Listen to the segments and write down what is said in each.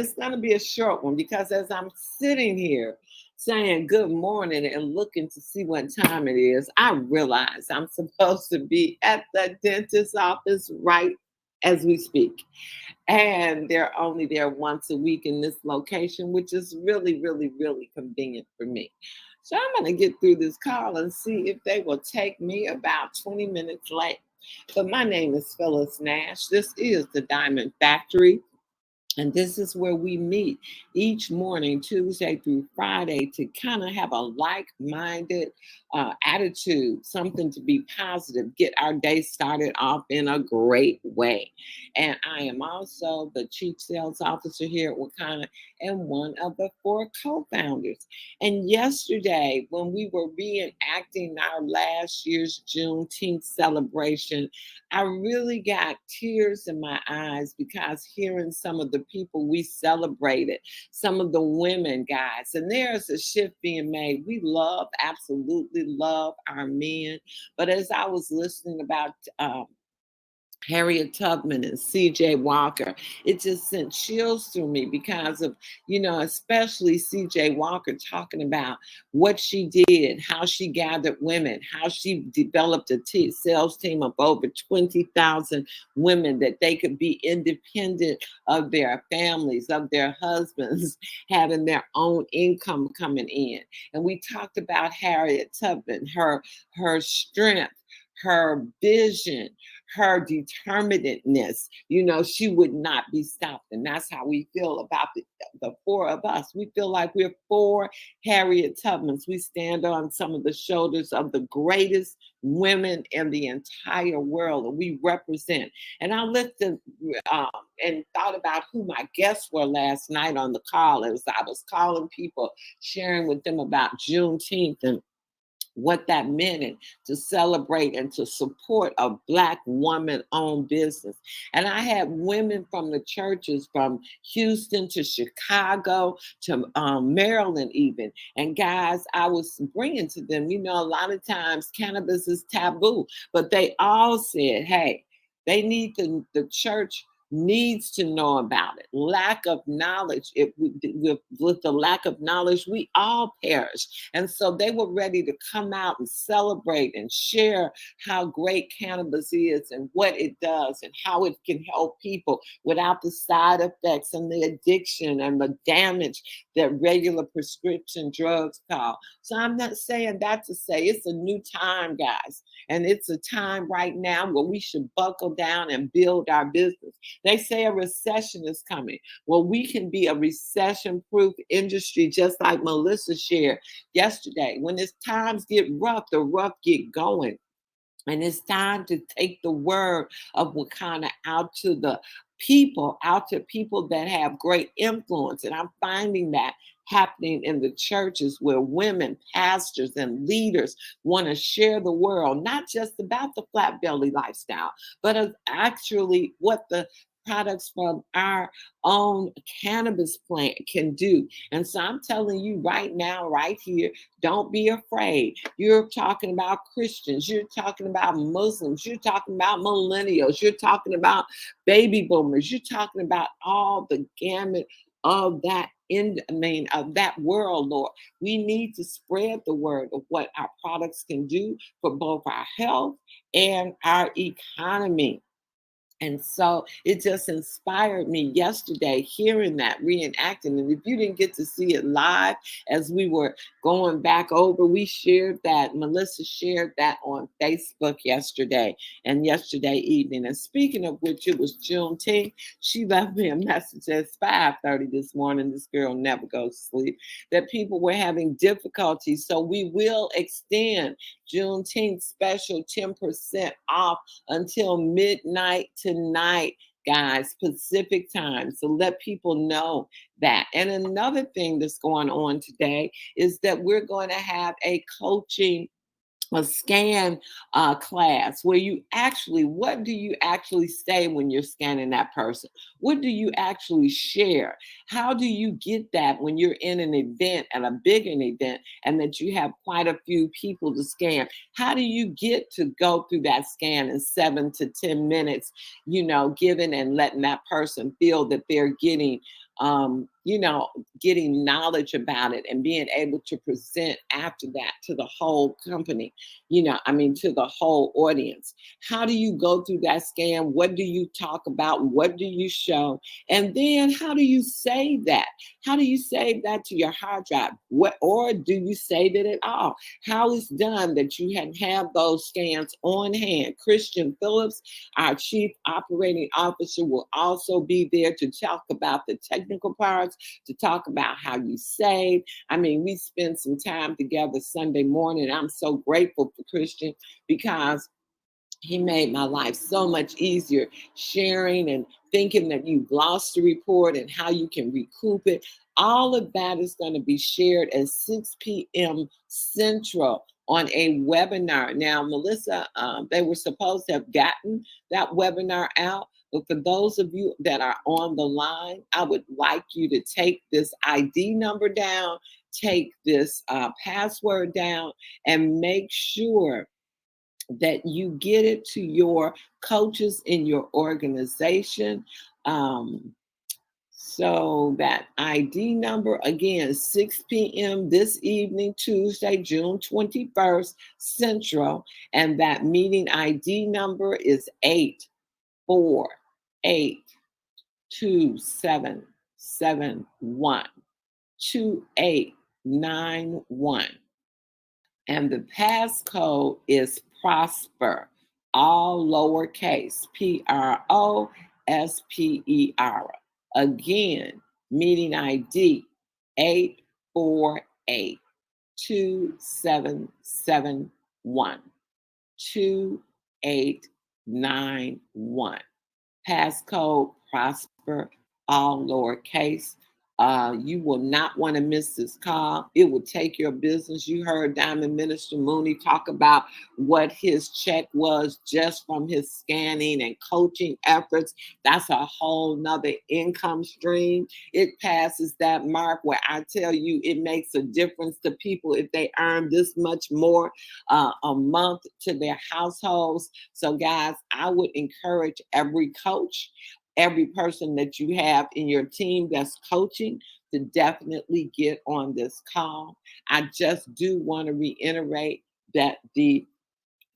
It's going to be a short one because as I'm sitting here saying good morning and looking to see what time it is, I realize I'm supposed to be at the dentist's office right as we speak. And they're only there once a week in this location, which is really, really, really convenient for me. So I'm going to get through this call and see if they will take me about 20 minutes late. But my name is Phyllis Nash. This is the Diamond Factory. And this is where we meet each morning, Tuesday through Friday, to kind of have a like minded attitude, something to be positive, get our day started off in a great way. And I am also the Chief Sales Officer here at Wakana and one of the four co founders. And yesterday, when we were reenacting our last year's Juneteenth celebration, I really got tears in my eyes because hearing some of the people we celebrated, some of the women, guys, and there's a shift being made. We love, absolutely love our men. But as I was listening about Harriet Tubman and C.J. Walker. It just sent chills through me because of, especially C.J. Walker talking about what she did, how she gathered women, how she developed a sales team of over 20,000 women that they could be independent of their families, of their husbands, having their own income coming in. And we talked about Harriet Tubman, her strength, her vision, her determinedness. She would not be stopped. And that's how we feel about the four of us. We feel like we're four Harriet Tubmans. We stand on some of the shoulders of the greatest women in the entire world, and we represent. And I listened and thought about who my guests were last night on the call as I was calling people, sharing with them about Juneteenth and what that meant and to celebrate and to support a Black woman-owned business. And I had women from the churches from Houston to Chicago to Maryland even. And guys, I was bringing to them, a lot of times cannabis is taboo, but they all said, hey, they need the church needs to know about it. Lack of knowledge. With the lack of knowledge, we all perish. And so they were ready to come out and celebrate and share how great cannabis is and what it does and how it can help people without the side effects and the addiction and the damage that regular prescription drugs cause. So I'm not saying that to say it's a new time, guys. And it's a time right now where we should buckle down and build our business. They say a recession is coming. Well, we can be a recession-proof industry, just like Melissa shared yesterday. When it's times get rough, the rough get going. And it's time to take the word of Wakanda out to people that have great influence. And I'm finding that happening in the churches where women, pastors, and leaders want to share the world, not just about the flat belly lifestyle, but of actually what the products from our own cannabis plant can do. And so I'm telling you right now, right here, don't be afraid. You're talking about Christians, you're talking about Muslims, you're talking about millennials, you're talking about baby boomers, you're talking about all the gamut of of that world, Lord. We need to spread the word of what our products can do for both our health and our economy. And so it just inspired me yesterday hearing that reenacting. And if you didn't get to see it live as we were going back over, we shared that. Melissa shared that on Facebook yesterday and yesterday evening. And speaking of which, it was Juneteenth. She left me a message at 5:30 this morning. This girl never goes to sleep. That people were having difficulties. So we will extend Juneteenth special 10% off until midnight tonight, guys, Pacific time. So let people know that. And another thing that's going on today is that we're going to have a scan class where what do you actually say when you're scanning that person? What do you actually share? How do you get that when you're in an event, at a big an event, and that you have quite a few people to scan? How do you get to go through that scan in 7 to 10 minutes, giving and letting that person feel that they're getting getting knowledge about it and being able to present after that to the whole company, to the whole audience. How do you go through that scan? What do you talk about? What do you show? And then how do you save that? How do you save that to your hard drive? Or do you save it at all? How is done that you have those scans on hand? Christian Phillips, our Chief Operating Officer, will also be there to talk about the technical parts, to talk about how you save. I mean, we spent some time together Sunday morning. I'm so grateful for Christian because he made my life so much easier, sharing and thinking that you've lost the report and how you can recoup it. All of that is going to be shared at 6 p.m. Central on a webinar. Now, Melissa, they were supposed to have gotten that webinar out, but for those of you that are on the line, I would like you to take this ID number down, take this password down, and make sure that you get it to your coaches in your organization. So that ID number, again, 6 p.m. this evening, Tuesday, June 21st, Central. And that meeting ID number is 84827712891. And the passcode is Prosper, all lowercase, Prosper. Again, meeting ID 84827712891. Passcode Prosper, all lowercase. You will not want to miss this call. It will take your business. You heard Diamond Minister Mooney talk about what his check was just from his scanning and coaching efforts. That's a whole nother income stream. It passes that mark where I tell you it makes a difference to people if they earn this much more a month to their households. So guys, I would encourage every coach, every person that you have in your team that's coaching, to definitely get on this call. I just do want to reiterate that the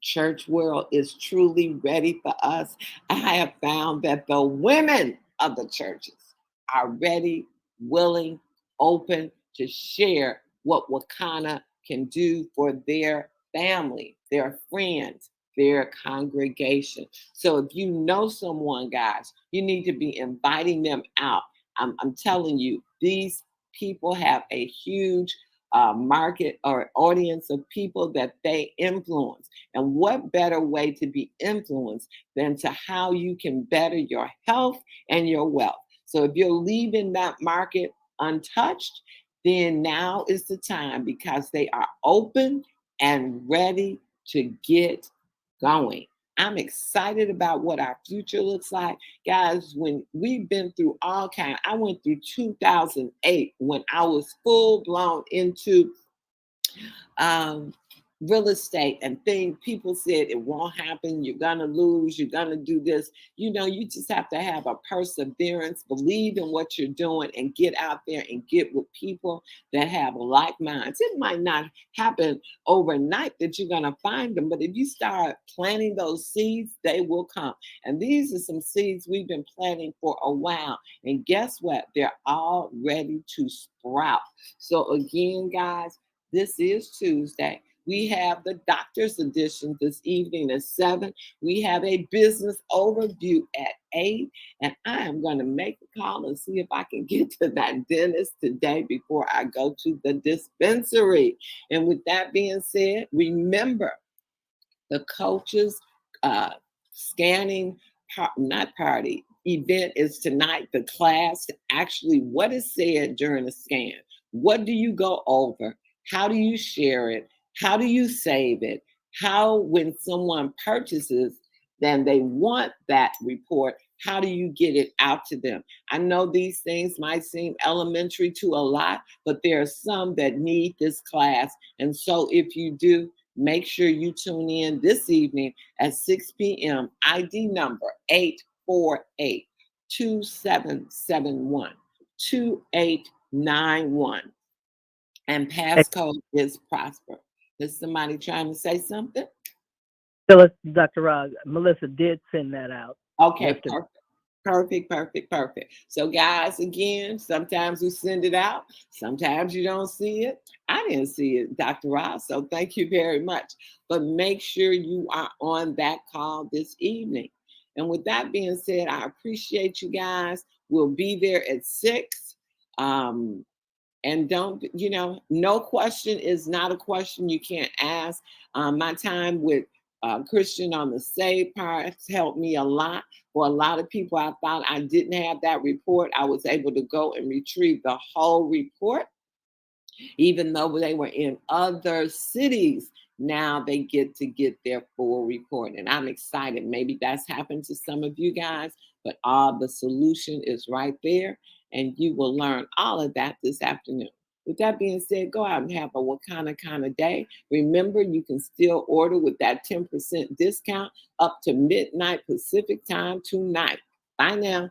church world is truly ready for us. I have found that the women of the churches are ready, willing, open to share what Wakana can do for their family, their friends, their congregation. So if you know someone, guys, you need to be inviting them out. I'm telling you, these people have a huge market or audience of people that they influence. And what better way to be influenced than to how you can better your health and your wealth? So if you're leaving that market untouched, then now is the time, because they are open and ready to get going. I'm excited about what our future looks like. Guys, when we've been through all kinds, I went through 2008 when I was full blown into um, real estate and things. People said it won't happen, you're gonna lose, you're gonna do this. You just have to have a perseverance, believe in what you're doing, and get out there and get with people that have like minds. It might not happen overnight that you're gonna find them, but if you start planting those seeds, they will come. And these are some seeds we've been planting for a while, and guess what, they're all ready to sprout. So again, guys, this is Tuesday. We have the doctor's edition this evening at 7. We have a business overview at 8. And I am going to make a call and see if I can get to that dentist today before I go to the dispensary. And with that being said, remember, the coaches scanning not party event is tonight. The class, actually what is said during the scan, what do you go over, how do you share it, how do you save it, how, when someone purchases, then they want that report, how do you get it out to them? I know these things might seem elementary to a lot, but there are some that need this class. And so if you do, make sure you tune in this evening at 6 p.m. ID number 8482771. 2891. And passcode is Prosper. Is somebody trying to say something? Phyllis, Dr. Roz, Melissa did send that out Okay, yesterday. perfect. Perfect, perfect, perfect. So, guys, again, sometimes we send it out, sometimes you don't see it. I didn't see it, Dr. Ross, so thank you very much. But make sure you are on that call this evening. And with that being said, I appreciate you guys. We'll be there at 6. Um, and don't, no question is not a question you can't ask. My time with Christian on the save part has helped me a lot. For a lot of people, I thought I didn't have that report. I was able to go and retrieve the whole report, even though they were in other cities. Now they get to get their full report, and I'm excited. Maybe that's happened to some of you guys, but all the solution is right there, and you will learn all of that this afternoon. With that being said, go out and have a Wakana kind of day. Remember, you can still order with that 10% discount up to midnight Pacific time tonight. Bye now.